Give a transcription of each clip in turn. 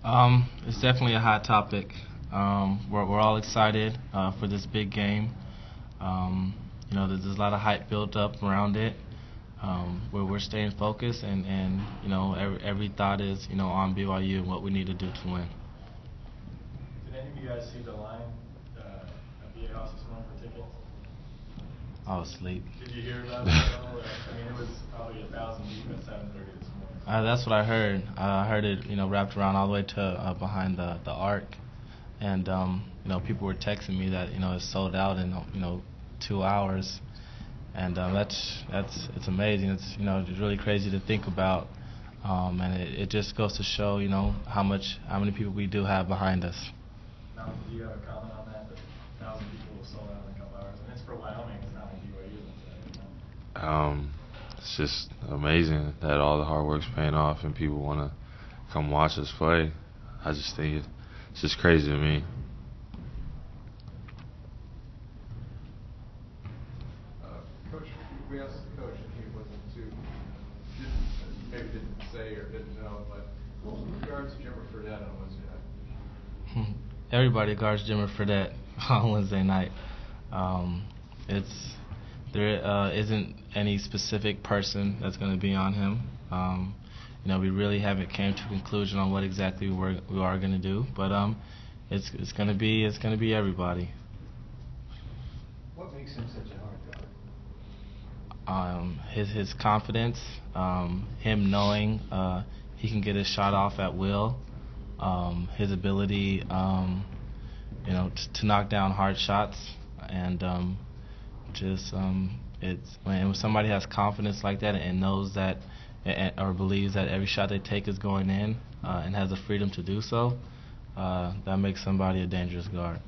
It's definitely a hot topic. We're all excited for this big game. There's a lot of hype built up around it. We're staying focused, and every thought is on BYU and what we need to do to win. Did any of you guys see the line at the house this morning for tickets? I was asleep. Did you hear about it at all? I mean, it was probably 1,000 deep at 7:30 this morning. That's what I heard. I heard it, wrapped around all the way to behind the arc, and people were texting me that it's sold out in 2 hours, and it's amazing. It's it's really crazy to think about, and it just goes to show how many people we do have behind us. Now, do you have a comment on that? That 1,000 people will sold out in a couple hours, and it's for Wyoming. It's not like BYU. It's just amazing that all the hard work's paying off and people want to come watch us play. I just think it's just crazy to me. Coach, we asked the coach and he wasn't maybe didn't say or didn't know, but who guards Jimmer Fredette on Wednesday night? Everybody guards Jimmer Fredette on Wednesday night. There isn't any specific person that's going to be on him. We really haven't came to a conclusion on what exactly we are going to do, but it's going to be everybody. What makes him such a hard guard? His confidence, him knowing he can get his shot off at will, his ability to knock down hard shots, and it's when somebody has confidence like that and knows that or believes that every shot they take is going in and has the freedom to do so, that makes somebody a dangerous guard.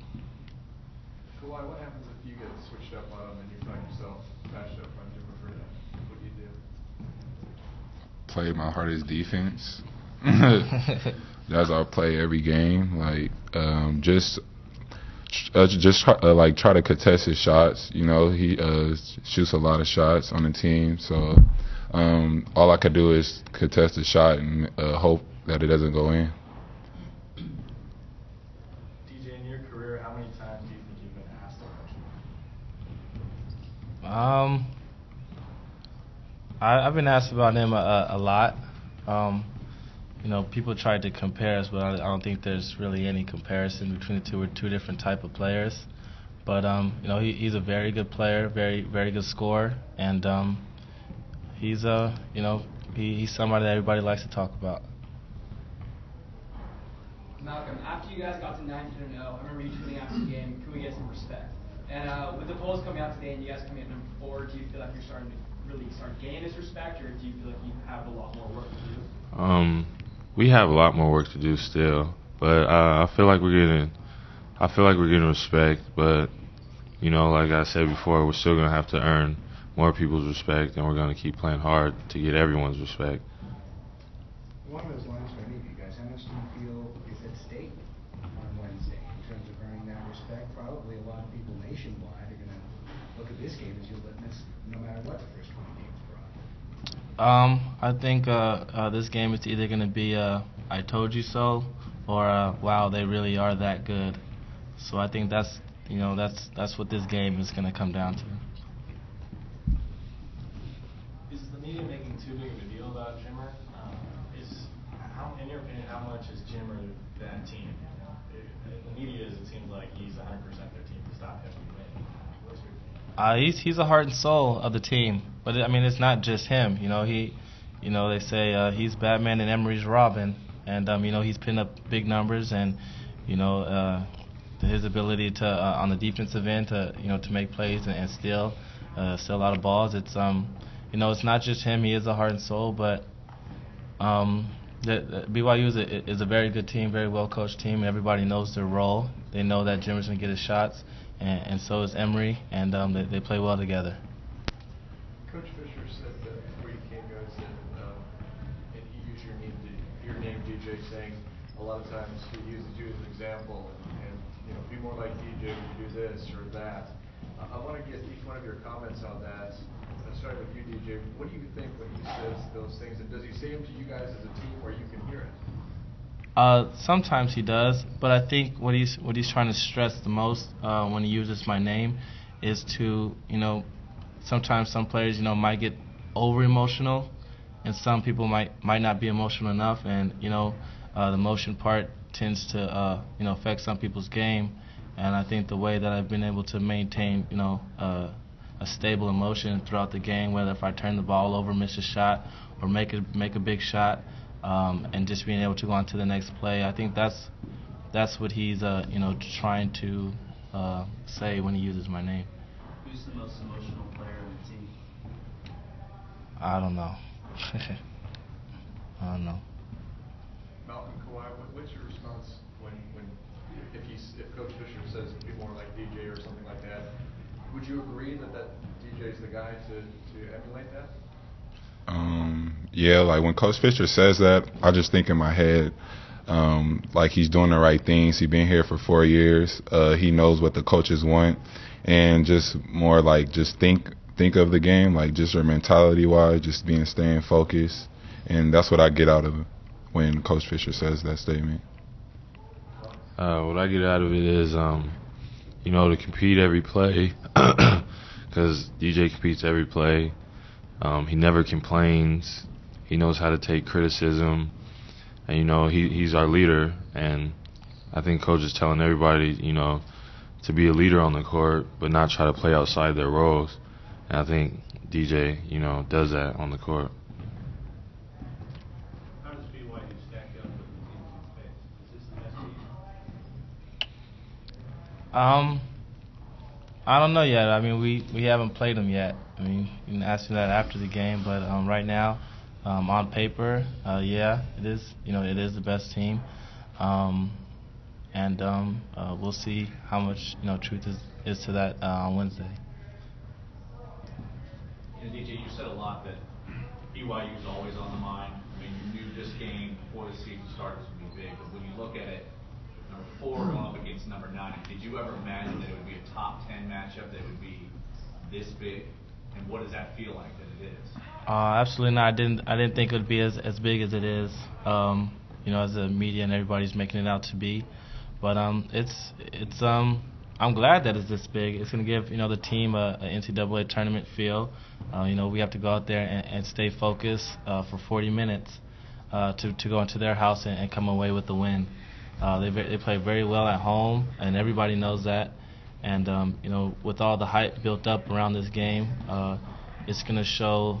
Kawhi, what happens if you get switched up on him and you find yourself matched up on Jimmer Fredette? What do you do? Play my hardest defense. That's our play every game. Try to contest his shots. He shoots a lot of shots on the team, so all I could do is contest the shot and hope that it doesn't go in. DJ, in your career, how many times do you think you've been asked about Jimmer? I've been asked about him a lot. People tried to compare us, but I don't think there's really any comparison between the two. We're two different type of players. But he's a very good player, very very good scorer, and he's he's somebody that everybody likes to talk about. Malcolm, after you guys got to 19-0, I remember you tweeting after the game, "Can we get some respect?" And with the polls coming out today and you guys coming at number 4, do you feel like you're starting to really start gaining this respect, or do you feel like you have a lot more work to do? We have a lot more work to do still, but I feel like we're getting respect. But like I said before, we're still gonna have to earn more people's respect, and we're gonna keep playing hard to get everyone's respect. Along those lines, for any of you guys, how much do you feel is at stake on Wednesday in terms of earning that respect? Probably a lot of people nationwide are gonna look at this game as your litmus, no matter what the first 20 games brought. I think this game is either going to be I told you so, or wow, they really are that good. So I think that's what this game is going to come down to. Is the media making too big of a deal about Jimmer? In your opinion, how much is Jimmer that team? The media, it seems like he's 100% their team to stop him from winning. What's your opinion? He's the heart and soul of the team, but it's not just him. They say he's Batman and Emery's Robin, and he's putting up big numbers, and his ability to on the defensive end to make plays and steal a lot of balls. It's it's not just him. He is the heart and soul, but the BYU is a very good team, very well coached team. Everybody knows their role. They know that Jimmer's gonna get his shots, and so is Emery, and they play well together. Coach Fisher said that before you came, guys, and he used your name, DJ, saying a lot of times he uses you as an example, and be more like DJ, do this or that. I want to get each one of your comments on that. Starting with you, DJ, what do you think when he says those things, and does he say them to you guys as a team where you can hear it? Sometimes he does, but I think what he's trying to stress the most when he uses my name is to, sometimes some players, might get over emotional, and some people might not be emotional enough, and the emotion part tends to affect some people's game, and I think the way that I've been able to maintain a stable emotion throughout the game, whether if I turn the ball over, miss a shot, or make a big shot. And just being able to go on to the next play. I think that's what he's trying to say when he uses my name. Who's the most emotional player on the team? I don't know. I don't know. Malcolm, Kawhi, what's your response when if Coach Fisher says be more like DJ or something like that? Would you agree that DJ's the guy to emulate that? Yeah, like when Coach Fisher says that, I just think in my head, like he's doing the right things. He's been here for 4 years. He knows what the coaches want, and just more like just think of the game, like just your mentality-wise, just staying focused, and that's what I get out of it when Coach Fisher says that statement. What I get out of it is, to compete every play, because DJ competes every play. He never complains. He knows how to take criticism, and he's our leader. And I think Coach is telling everybody, to be a leader on the court, but not try to play outside their roles. And I think DJ, does that on the court. How does BYU stack up with the teams you face? Is this the best team? I don't know yet. I mean, we haven't played them yet. I mean, you can ask me that after the game, but right now, on paper, yeah, it is. It is the best team, and we'll see how much truth is to that on Wednesday. DJ, you said a lot that BYU is always on the mind. I mean, you knew this game before the season started was going to be big, but when you look at it, number 4 going up against number 9, did you ever imagine that it would be a top 10 matchup that would be this big? And what does that feel like that it is? Absolutely not. I didn't think it would be as big as it is. As the media and everybody's making it out to be. But it's I'm glad that it's this big. It's going to give the team a NCAA tournament feel. We have to go out there and stay focused for 40 minutes to go into their house and come away with the win. They play very well at home, and everybody knows that. And with all the hype built up around this game, it's going to show.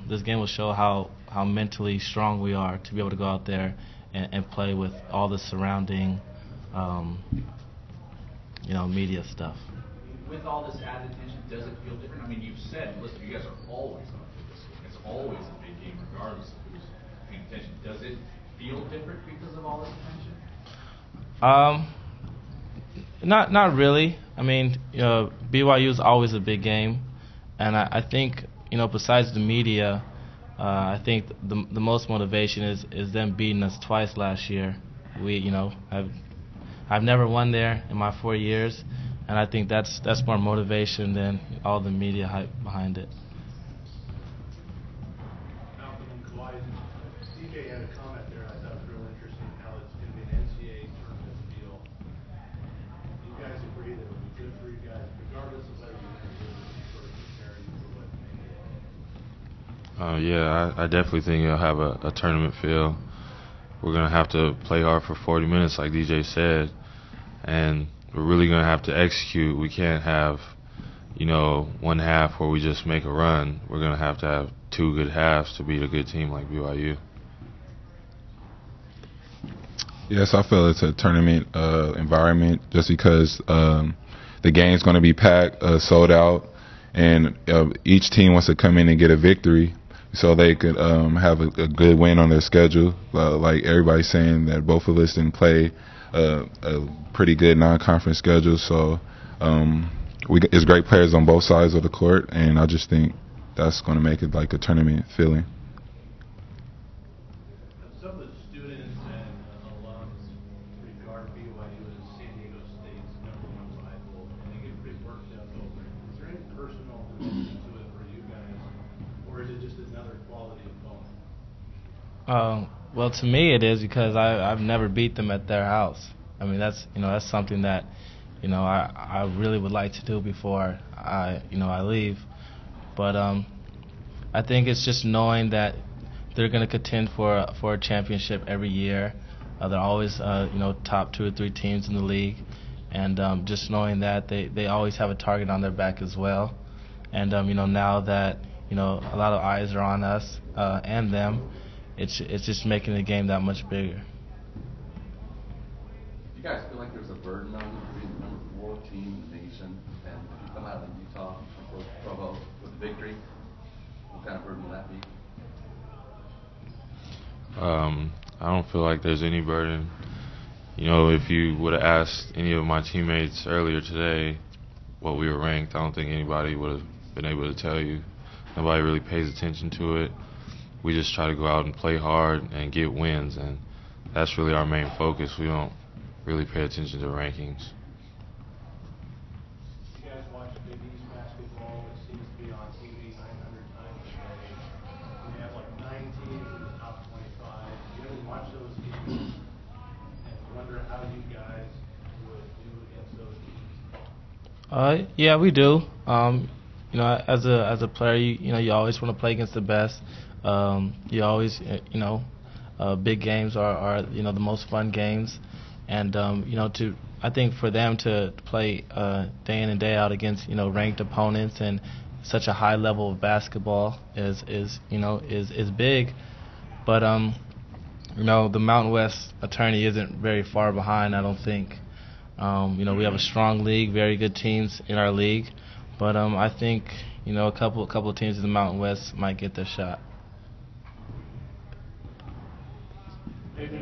This game will show how mentally strong we are to be able to go out there and play with all the surrounding, media stuff. With all this added attention, does it feel different? I mean, you've said, listen, you guys are always on this game. It's always a big game, regardless of who's paying attention. Does it feel different because of all this attention? Not really. I mean, BYU is always a big game, and I think besides the media, I think the most motivation is them beating us twice last year. I've never won there in my 4 years, and I think that's more motivation than all the media hype behind it. Malcolm and Kawhi, DJ had a comment there I thought was real interesting, how it's going to be an NCAA tournament deal. Do you guys agree that it would be good for you guys, regardless of whether you're going to do it, sort of prepare you for what may be? Yeah, I definitely think it'll have a tournament feel. We're going to have to play hard for 40 minutes, like DJ said, and we're really going to have to execute. We can't have, one half where we just make a run. We're going to have 2 good halves to beat a good team like BYU. Yes, I feel it's a tournament environment just because the game's going to be packed, sold out, and each team wants to come in and get a victory so they could have a good win on their schedule. Like everybody's saying that both of us didn't play a pretty good non-conference schedule, so it's great players on both sides of the court, and I just think that's going to make it like a tournament feeling. Some of the students and alums regard BYU as San Diego State's #1 rival, and they get pretty worked up over it. Is there any personal connection to it for you guys, or is it just another quality opponent? Well, to me it is because I've never beat them at their house. I mean, that's something that I really would like to do before I leave. But I think it's just knowing that they're going to contend for a championship every year. They're always top 2 or 3 teams in the league, and just knowing that they always have a target on their back as well. And now that a lot of eyes are on us and them, it's just making the game that much bigger. Do you guys feel like there's a burden on you to be the number 4 team in the nation, and if you come out of Utah or Provo with a victory, what kind of burden will that be? I don't feel like there's any burden. If you would have asked any of my teammates earlier today what we were ranked, I don't think anybody would have been able to tell you. Nobody really pays attention to it. We just try to go out and play hard and get wins, and that's really our main focus. We don't really pay attention to rankings. You guys watch Big East basketball. It seems to be on TV 900 times a day. We have like 9 teams in the top 25. You ever watch those games and wonder how you guys would do against those teams? Yeah, we do. As a player, you always want to play against the best. You always, big games are the most fun games, and I think for them to play day in and day out against ranked opponents and such a high level of basketball is big. But the Mountain West attorney isn't very far behind, I don't think. We have a strong league, very good teams in our league, but I think a couple of teams in the Mountain West might get their shot.